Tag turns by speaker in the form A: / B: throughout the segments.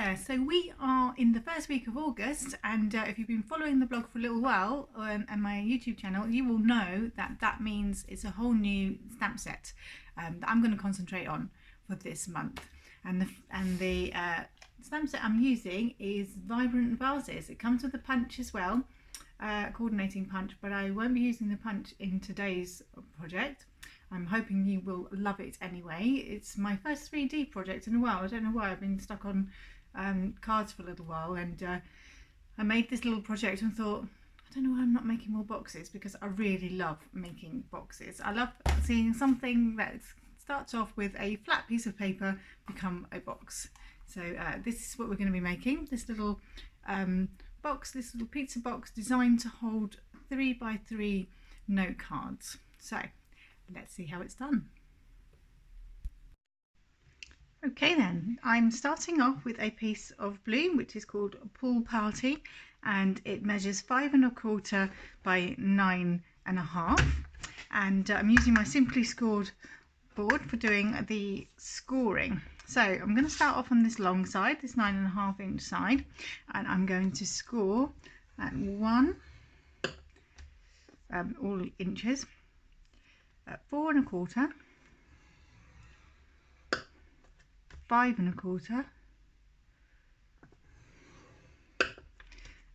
A: there, so we are in the first week of August, and if you've been following the blog for a little while and my YouTube channel, you will know that that means it's a whole new stamp set that I'm going to concentrate on for this month. And the stamp set I'm using is Vibrant Vases. It comes with a punch as well, coordinating punch, but I won't be using the punch in today's project. I'm hoping you will love it anyway. It's my first 3D project in a while. I don't know why, I've been stuck on cards for a little while, and I made this little project and thought, I don't know why I'm not making more boxes, because I really love making boxes. I love seeing something that starts off with a flat piece of paper become a box. So this is what we're going to be making, this little box, this little pizza box designed to hold 3x3 note cards. So let's see how it's done. Okay then, I'm starting off with a piece of blue which is called Pool Party, and it measures 5 1/4 by 9 1/2, and I'm using my Simply Scored board for doing the scoring. So I'm going to start off on this long side, this 9 1/2 inch side, and I'm going to score at 1 all inches, at 4 1/4, 5 1/4,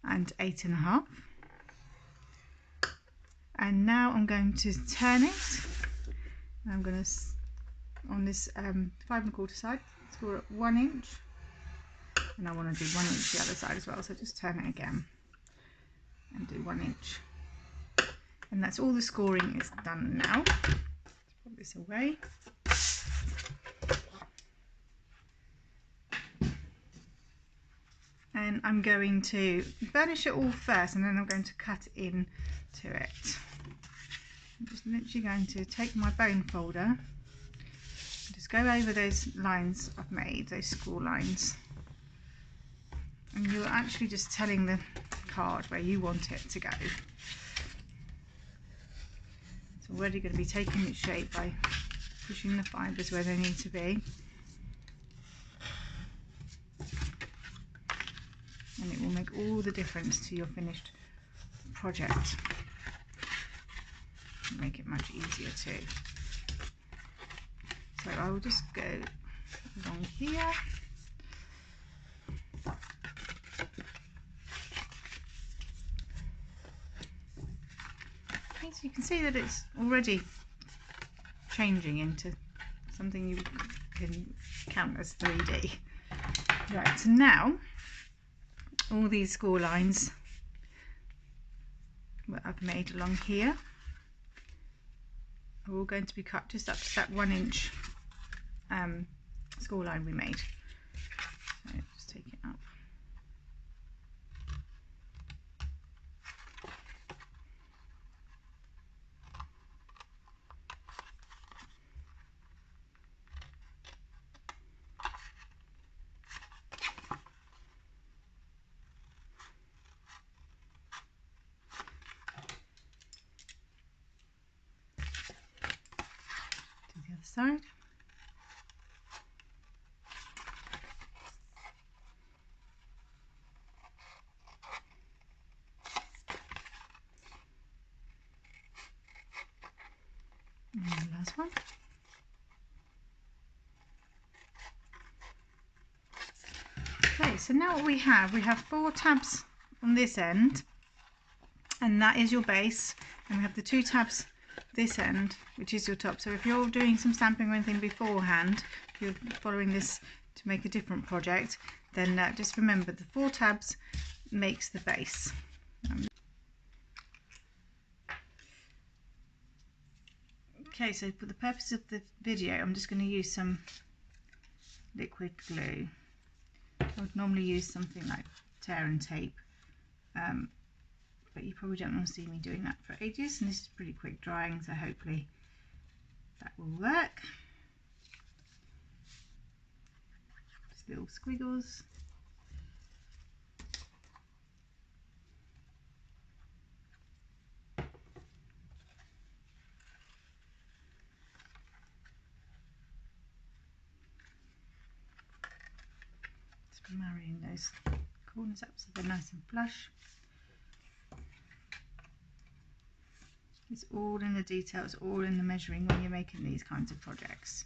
A: and 8 1/2. And now I'm going to turn it. I'm going to, on this 5 1/4 side, score at 1 inch, and I want to do 1 inch the other side as well, so just turn it again and do 1 inch. And that's all the scoring is done now. Let's put this away. And I'm going to burnish it all first, and then I'm going to cut in to it. I'm just literally going to take my bone folder, just go over those lines I've made, those score lines, and you're actually just telling the card where you want it to go. It's already going to be taking its shape by pushing the fibres where they need to be. And it will make all the difference to your finished project. Make it much easier too. So I will just go along here. Okay, so you can see that it's already changing into something you can count as 3D. Right, so now all these score lines that I've made along here are all going to be cut just up to that 1 inch score line we made. So just take it up. The other side. And the last one. Okay, so now what we have 4 tabs on this end, and that is your base, and we have the 2 tabs this end, which is your top. So if you're doing some stamping or anything beforehand, if you're following this to make a different project, then just remember the 4 tabs makes the base. Okay, so for the purpose of the video, I'm just going to use some liquid glue. I would normally use something like tear and tape, but you probably don't want to see me doing that for ages, and this is pretty quick drying, so hopefully that will work. Just little squiggles. marrying those corners up so they're nice and flush. It's all in the details, all in the measuring when you're making these kinds of projects.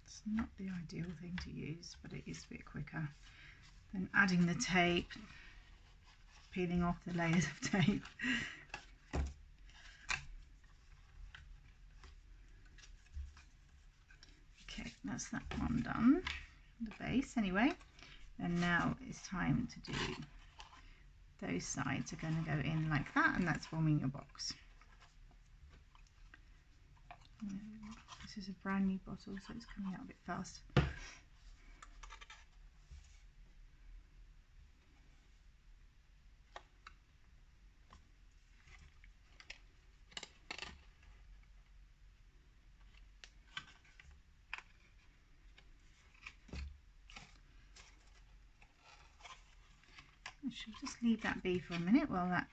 A: It's not the ideal thing to use, but it is a bit quicker than adding the tape, peeling off the layers of tape. Okay, that's that one done, the base anyway. And now it's time to do those sides are going to go in like that, and that's forming your box. This is a brand new bottle, so it's coming out a bit fast. I should just leave that be for a minute while that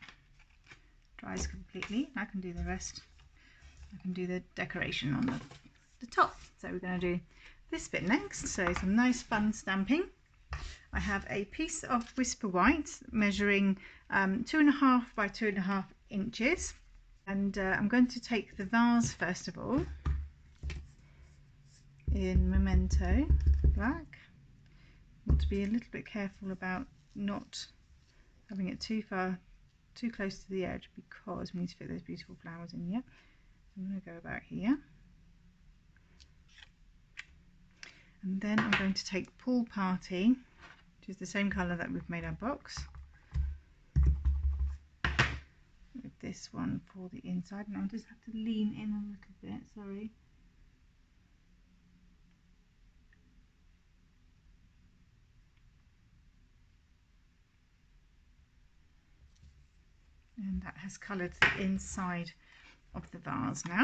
A: dries completely. I can do the rest. I can do the decoration on the top. So we're going to do this bit next. So some nice fun stamping. I have a piece of Whisper White measuring 2.5 by 2.5 inches. And I'm going to take the vase first of all in Memento Black. I want to be a little bit careful about not having it too close to the edge, because we need to fit those beautiful flowers in here. I'm going to go about here, and then I'm going to take Pool Party, which is the same colour that we've made our box, with this one for the inside. And I'll just have to lean in a little bit, sorry. And that has coloured the inside of the vase now.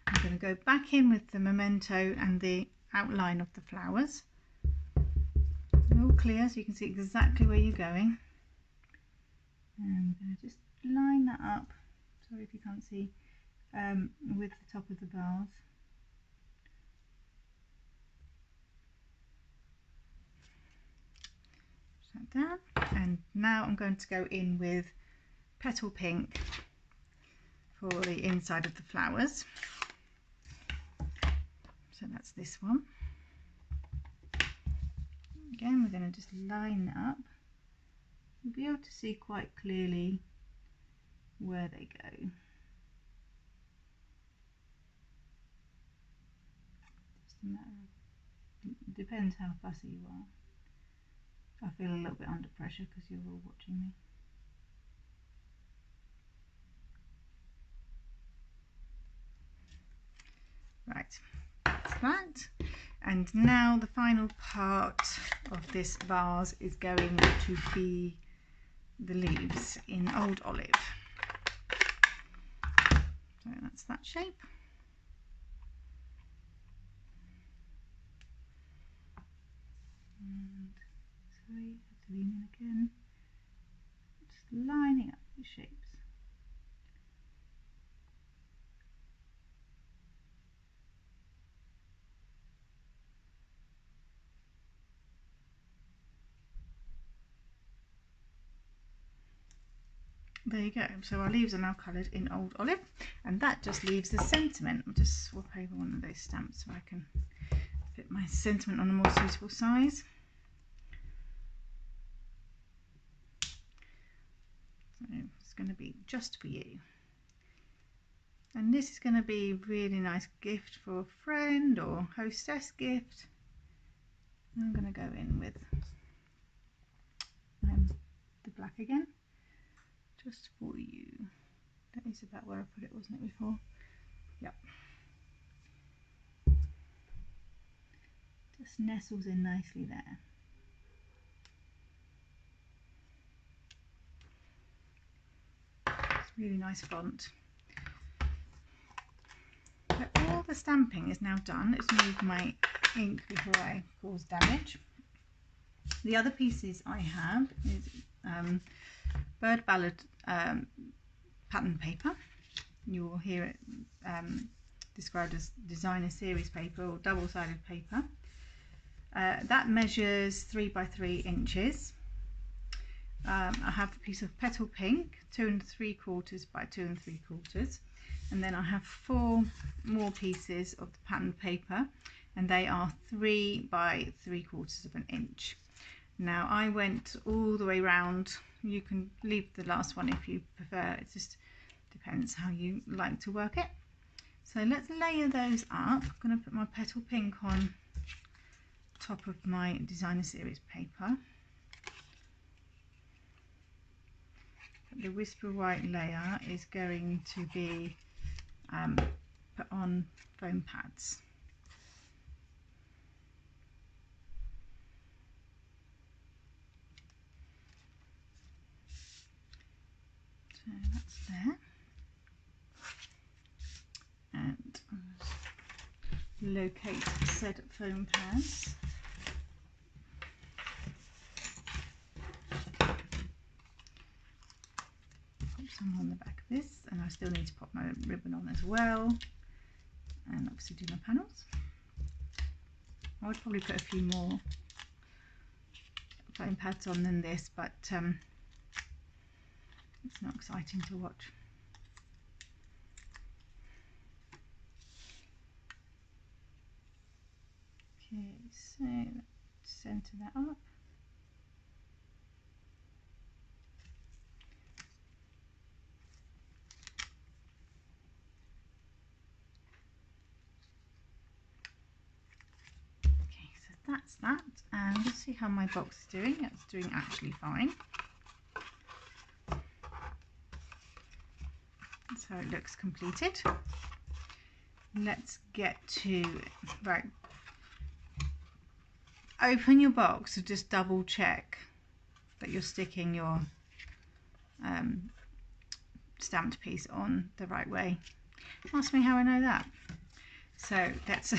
A: I'm going to go back in with the Memento and the outline of the flowers. They're all clear, so you can see exactly where you're going. And I'm going to just line that up, sorry if you can't see, with the top of the vase. Push that down. And now I'm going to go in with Petal Pink for the inside of the flowers. So that's this one. Again, we're going to just line it up. You'll be able to see quite clearly where they go. Just a matter of, it depends how fussy you are. I feel a little bit under pressure because you're all watching me. Right, that's that. And now the final part of this vase is going to be the leaves in Old Olive. So that's that shape. And sorry, I have to lean in again. Just lining up the shapes. There you go. So our leaves are now coloured in Old Olive, and that just leaves the sentiment. I'll just swap over one of those stamps so I can fit my sentiment on a more suitable size. So it's going to be just for you. And this is going to be a really nice gift for a friend or hostess gift. I'm going to go in with the black again, just for you. That is about where I put it, wasn't it, before? Yep. Just nestles in nicely there. It's really nice font. So all the stamping is now done. Let's move my ink before I cause damage. The other pieces I have is Bird Ballad pattern paper. You will hear it described as designer series paper or double-sided paper. That measures 3 by 3 inches. I have a piece of petal pink, 2 3/4 by 2 3/4, and then I have 4 more pieces of the pattern paper, and they are 3 by 3/4 of an inch. Now I went all the way round. You can leave the last one if you prefer, it just depends how you like to work it. So let's layer those up. I'm going to put my petal pink on top of my designer series paper. The Whisper White layer is going to be put on foam pads. So that's there. And I'll locate said foam pads. Pop some on the back of this, and I still need to pop my ribbon on as well, and obviously do my panels. I would probably put a few more foam pads on than this, but it's not exciting to watch. Okay, so let's centre that up. Okay, so that's that, and let's see how my box is doing. It's doing actually fine. That's how it looks completed. Let's get to, right, open your box to just double check that you're sticking your stamped piece on the right way. Ask me how I know that. So let's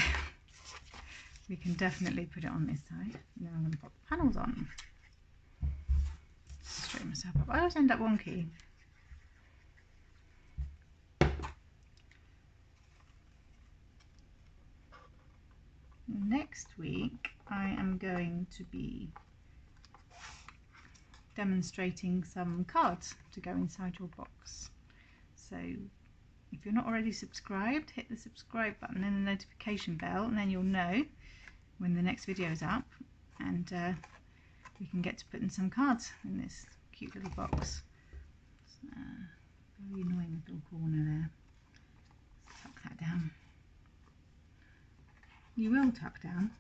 A: we can definitely put it on this side, and then I'm going to put the panels on. Straighten myself up. I always end up wonky. Next week I am going to be demonstrating some cards to go inside your box. So if you're not already subscribed, hit the subscribe button and the notification bell, and then you'll know when the next video is up, and we can get to putting some cards in this cute little box. Very annoying little corner there. Tuck that down. You will tuck down.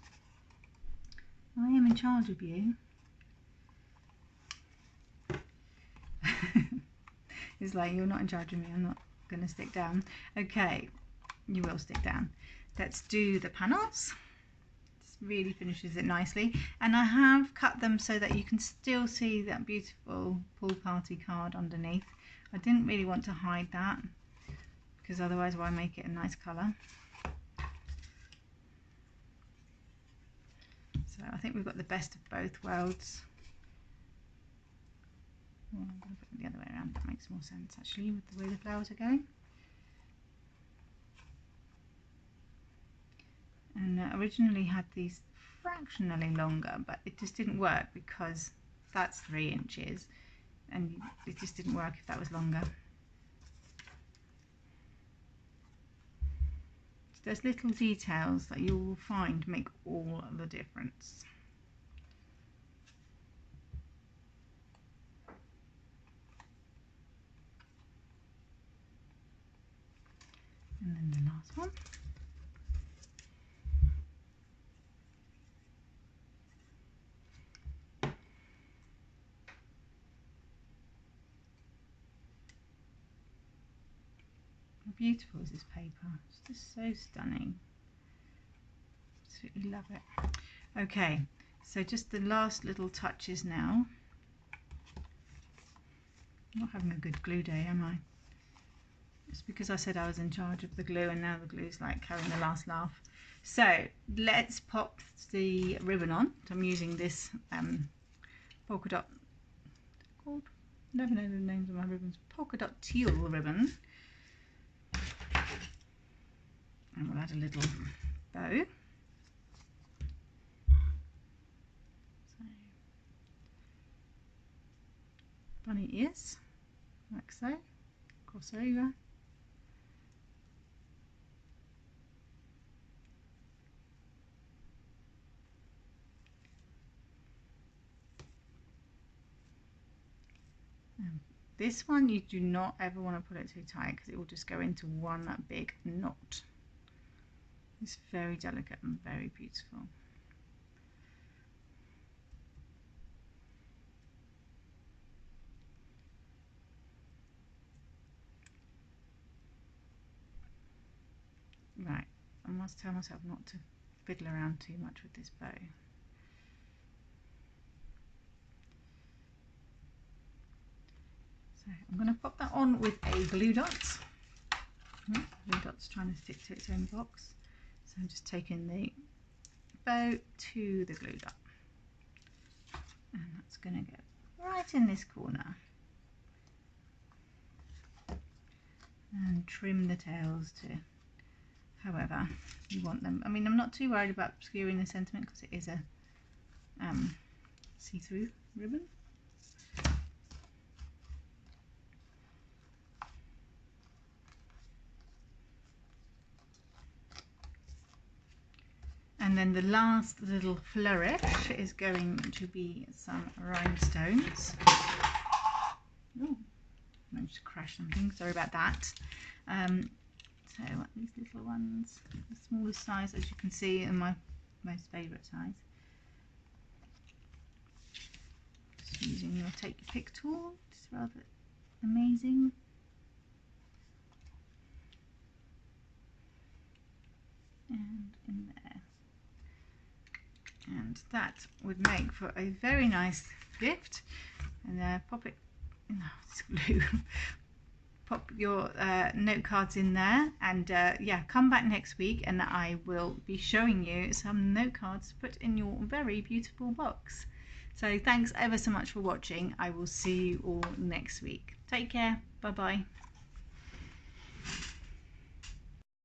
A: I am in charge of you. It's like, you're not in charge of me, I'm not going to stick down. Okay, you will stick down. Let's do the panels. This really finishes it nicely, and I have cut them so that you can still see that beautiful pool party card underneath. I didn't really want to hide that, because otherwise why make it a nice colour. So I think we've got the best of both worlds. Well, I'm going to put it the other way around. That makes more sense actually with the way the flowers are going. And originally had these fractionally longer, but it just didn't work because that's 3 inches, and it just didn't work if that was longer. So there's little details that you will find make all the difference. And then the last one. How beautiful is this paper? It's just so stunning. Absolutely love it. Okay, so just the last little touches now. I'm not having a good glue day, am I? It's because I said I was in charge of the glue, and now the glue's like having the last laugh. So let's pop the ribbon on. So I'm using this polka dot, called, never know the names of my ribbons, polka dot teal ribbon. And we'll add a little bow. So, bunny ears, like so, cross over. This one you do not ever want to put it too tight because it will just go into one big knot. It's very delicate and very beautiful. Right, I must tell myself not to fiddle around too much with this bow. So I'm going to pop that on with a glue dot. Glue dot's trying to stick to its own box. So I'm just taking the bow to the glue dot. And that's going to go right in this corner. And trim the tails to however you want them. I mean, I'm not too worried about obscuring the sentiment because it is a see-through ribbon. And then the last little flourish is going to be some rhinestones. Oh, managed to crash something, sorry about that. So these little ones, the smallest size, as you can see, and my most favourite size. Just using your take your pick tool, it's rather amazing. And in there. And that would make for a very nice gift. And pop it, no, it's glue. Pop your note cards in there, and yeah, come back next week and I will be showing you some note cards to put in your very beautiful box. So thanks ever so much for watching. I will see you all next week. Take care. Bye bye.